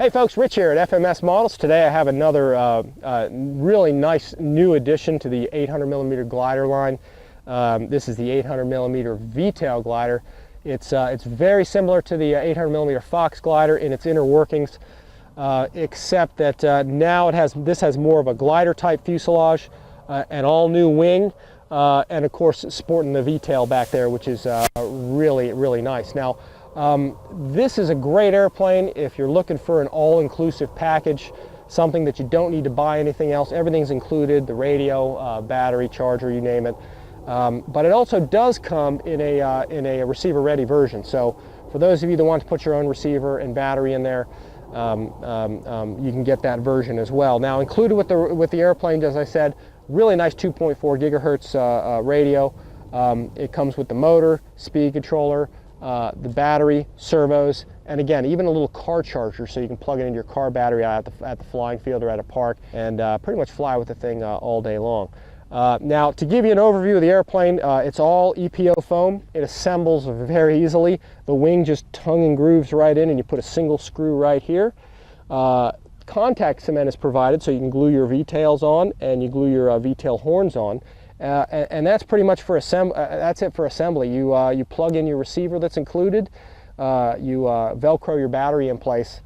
Hey folks, Rich here at FMS Models. Today I have another really nice new addition to the 800mm glider line. This is the 800mm V-tail glider. It's very similar to the 800mm Fox glider in its inner workings, except that now this has more of a glider type fuselage, an all new wing, and of course sporting the V-tail back there, which is really nice. Now, this is a great airplane if you're looking for an all-inclusive package, something that you don't need to buy anything else. Everything's included, the radio, battery, charger, you name it. But it also does come in a receiver-ready version. So for those of you that want to put your own receiver and battery in there, you can get that version as well. Now, included with the airplane, as I said, really nice 2.4 gigahertz radio. It comes with the motor, speed controller, the battery, servos, and again, even a little car charger, so you can plug it into your car battery at the flying field or at a park and pretty much fly with the thing all day long. Now, to give you an overview of the airplane, it's all EPO foam. It assembles very easily. The wing just tongue and grooves right in, and you put a single screw right here. Contact cement is provided, so you can glue your V-tails on and you glue your V-tail horns on. And that's pretty much for that's it for assembly. You plug in your receiver that's included, you Velcro your battery in place,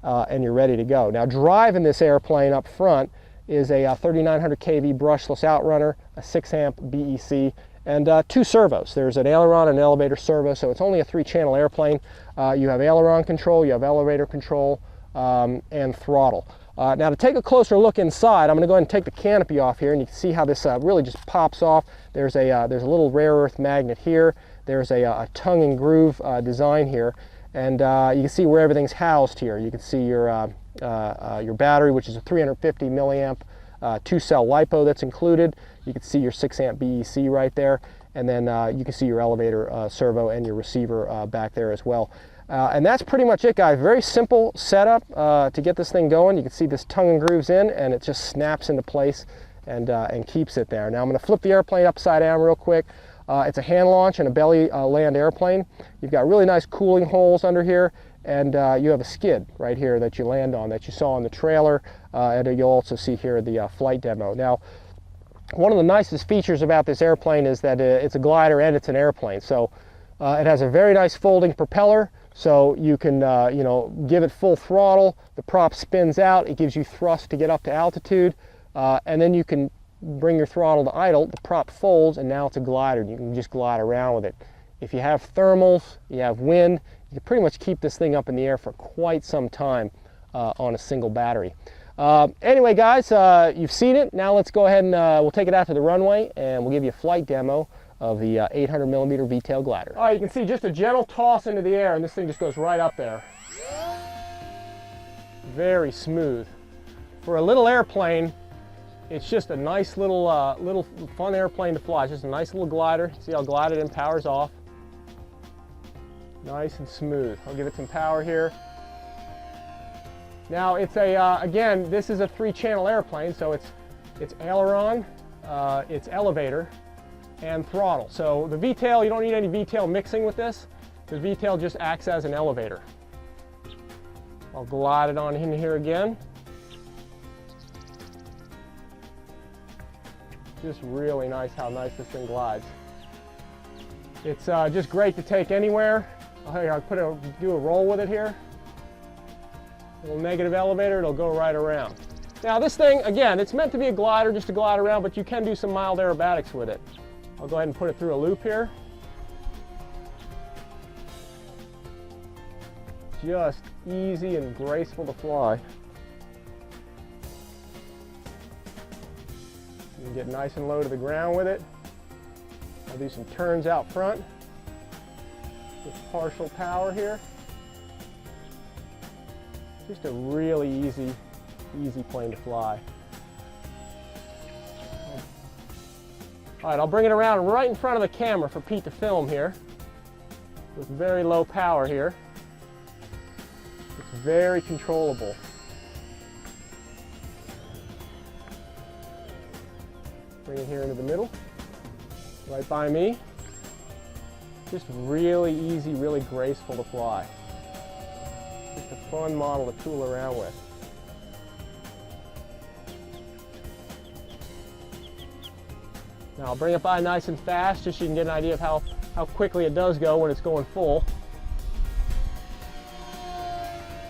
and you're ready to go. Now, driving this airplane up front is a 3900 kV brushless outrunner, a 6-amp BEC, and 2 servos. There's an aileron and an elevator servo, so it's only a 3-channel airplane. You have aileron control, you have elevator control, and throttle. Now, to take a closer look inside, I'm going to go ahead and take the canopy off here, and you can see how this really just pops off. There's a little rare earth magnet here. There's a tongue and groove design here, and you can see where everything's housed here. You can see your battery, which is a 350 milliamp 2-cell LiPo that's included. You can see your 6-amp BEC right there, and then you can see your elevator servo and your receiver back there as well. And that's pretty much it, guys. Very simple setup to get this thing going. You can see this tongue and grooves in, and it just snaps into place and keeps it there. Now, I'm going to flip the airplane upside down real quick. It's a hand launch and a belly land airplane. You've got really nice cooling holes under here, and you have a skid right here that you land on that you saw in the trailer, and you'll also see here the flight demo. Now, one of the nicest features about this airplane is that it's a glider and it's an airplane. So it has a very nice folding propeller. So you can, give it full throttle, the prop spins out, it gives you thrust to get up to altitude, and then you can bring your throttle to idle, the prop folds, and now it's a glider, and you can just glide around with it. If you have thermals, you have wind, you can pretty much keep this thing up in the air for quite some time on a single battery. Anyway, guys, you've seen it. Now let's go ahead and we'll take it out to the runway, and we'll give you a flight demo of the 800mm V-tail glider. All right, you can see just a gentle toss into the air, and this thing just goes right up there. Very smooth. For a little airplane, it's just a nice little fun airplane to fly. It's just a nice little glider. See how glided in, powers off. Nice and smooth. I'll give it some power here. Now, it's again, this is a 3-channel airplane, so it's aileron, it's elevator, and throttle. So the V-tail, you don't need any V-tail mixing with this. The V-tail just acts as an elevator. I'll glide it on in here again. Just really nice how nice this thing glides. It's just great to take anywhere. I'll do a roll with it here. A little negative elevator, it'll go right around. Now this thing, again, it's meant to be a glider, just to glide around, but you can do some mild aerobatics with it. I'll go ahead and put it through a loop here. Just easy and graceful to fly. You can get nice and low to the ground with it. I'll do some turns out front with partial power here. Just a really easy plane to fly. All right, I'll bring it around right in front of the camera for Pete to film here with very low power here. It's very controllable. Bring it here into the middle, right by me. Just really easy, really graceful to fly. Just a fun model to tool around with. Now I'll bring it by nice and fast just so you can get an idea of how quickly it does go when it's going full.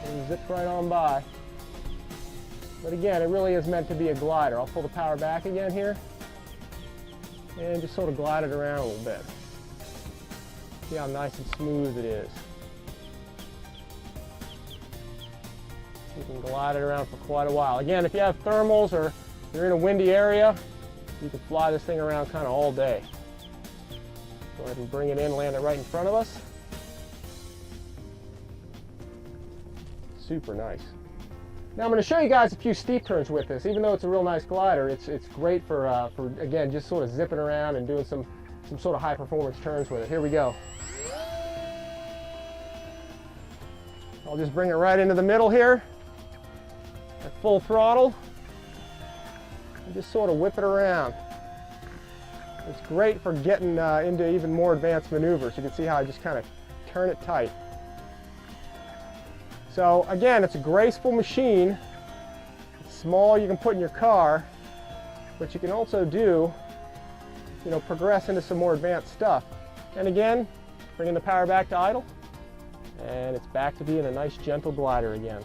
And it zips right on by. But again, it really is meant to be a glider. I'll pull the power back again here and just sort of glide it around a little bit. See how nice and smooth it is. You can glide it around for quite a while. Again, if you have thermals or you're in a windy area, you can fly this thing around kind of all day. Go ahead and bring it in, land it right in front of us. Super nice. Now I'm going to show you guys a few steep turns with this. Even though it's a real nice glider, it's great for again, just sort of zipping around and doing some sort of high performance turns with it. Here we go. I'll just bring it right into the middle here at full throttle and just sort of whip it around. It's great for getting into even more advanced maneuvers. You can see how I just kind of turn it tight. So again, it's a graceful machine. It's small, you can put in your car, but you can also do, progress into some more advanced stuff. And again, bringing the power back to idle, and it's back to being a nice gentle glider again.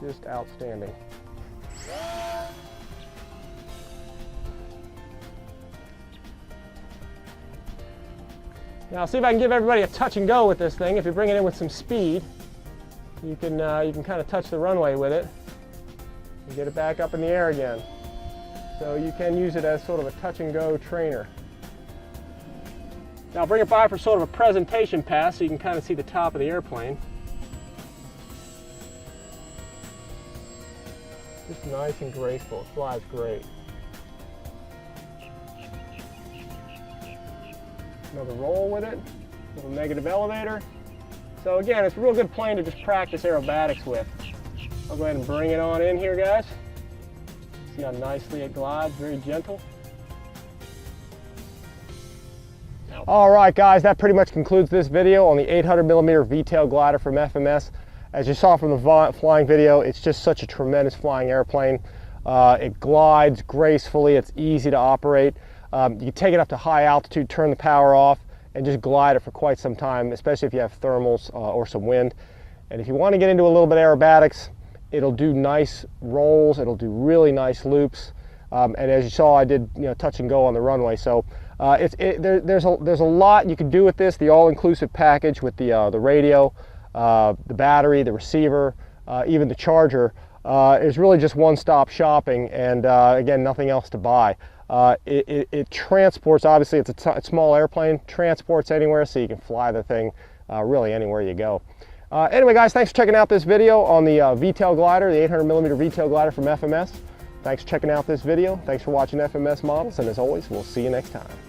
Just outstanding. Now, see if I can give everybody a touch and go with this thing. If you bring it in with some speed, you can kind of touch the runway with it and get it back up in the air again. So you can use it as sort of a touch and go trainer. Now, I'll bring it by for sort of a presentation pass so you can kind of see the top of the airplane. Just nice and graceful. It flies great. Another roll with it, little negative elevator. So again, it's a real good plane to just practice aerobatics with. I'll go ahead and bring it on in here, guys. See how nicely it glides, very gentle. All right, guys, that pretty much concludes this video on the 800mm V-tail glider from FMS. As you saw from the flying video, it's just such a tremendous flying airplane. It glides gracefully, it's easy to operate. You can take it up to high altitude, turn the power off, and just glide it for quite some time, especially if you have thermals or some wind. And if you want to get into a little bit of aerobatics, it'll do nice rolls, it'll do really nice loops. And as you saw, I did touch and go on the runway. So there's a lot you can do with this. The all-inclusive package with the radio, the battery, the receiver, even the charger is really just one-stop shopping. And again, nothing else to buy. It transports, obviously it's a small airplane, transports anywhere, so you can fly the thing really anywhere you go. Anyway, guys, thanks for checking out this video on the V-tail glider, the 800mm V-tail glider from FMS. Thanks for checking out this video. Thanks for watching FMS Models, and as always, we'll see you next time.